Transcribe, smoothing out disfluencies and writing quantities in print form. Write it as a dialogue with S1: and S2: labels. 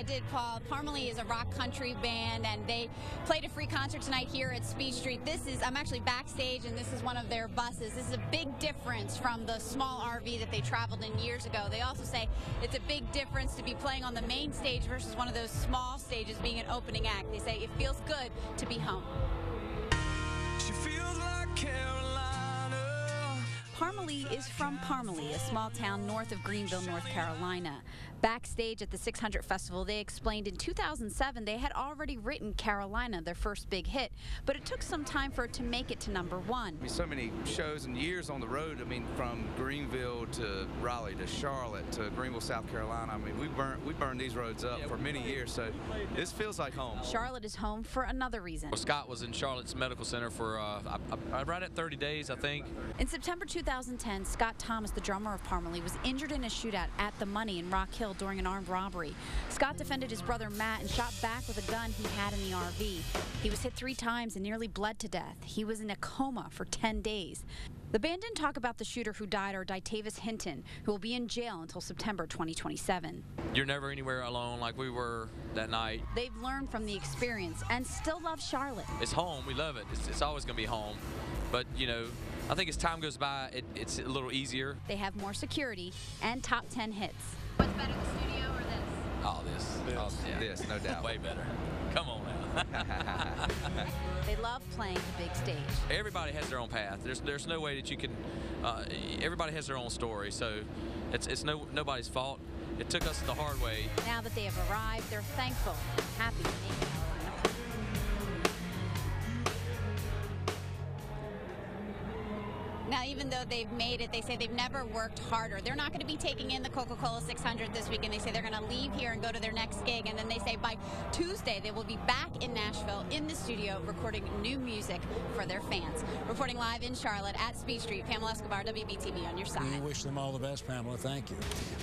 S1: I did, Paul. Parmalee is a rock country band, and they played a free concert tonight here at Speed Street. I'm actually backstage, and this is one of their buses. This is a big difference from the small RV that they traveled in years ago. They also say it's a big difference to be playing on the main stage versus one of those small stages being an opening act. They say it feels good to be home.
S2: She feels like Carolina.
S1: Parmalee is from Parmalee, a small town north of Greenville, North Carolina. Backstage at the 600 Festival, they explained in 2007 they had already written Carolina, their first big hit, but it took some time for it to make it to #1.
S3: So many shows and years on the road. I mean, from Greenville to Raleigh to Charlotte to Greenville, South Carolina. I mean, we burned these roads up for many years, so this feels like home.
S1: Charlotte is home for another reason.
S4: Well, Scott was in Charlotte's Medical Center for right at 30 days, I think.
S1: In September 2010, Scott Thomas, the drummer of Parmalee, was injured in a shootout at the Money in Rock Hill during an armed robbery. Scott defended his brother Matt and shot back with a gun he had in the RV. He was hit 3 times and nearly bled to death. He was in a coma for 10 days. The band didn't talk about the shooter who died or Ditavis Hinton, who will be in jail until September 2027.
S4: You're never anywhere alone like we were that night.
S1: They've learned from the experience and still love Charlotte.
S4: It's home. We love it. It's always going to be home. But, you know, I think as time goes by, it's a little easier.
S1: They have more security and top 10 hits. What's better, the studio or this?
S4: Oh, this. Oh, yeah.
S3: This, no doubt.
S4: Way better. Come on now.
S1: They love playing the big stage.
S4: Everybody has their own path. There's no way that you can. Everybody has their own story, so it's nobody's fault. It took us the hard way.
S1: Now that they have arrived, they're thankful and happy to make it. Now, even though they've made it, they say they've never worked harder. They're not going to be taking in the Coca Cola 600 this weekend. They say they're going to leave here and go to their next gig, and then they say by Tuesday they will be back in Nashville in the studio recording new music for their fans. Reporting live in Charlotte at Speed Street, Pamela Escobar, WBTV on your side.
S5: We wish them all the best, Pamela. Thank you.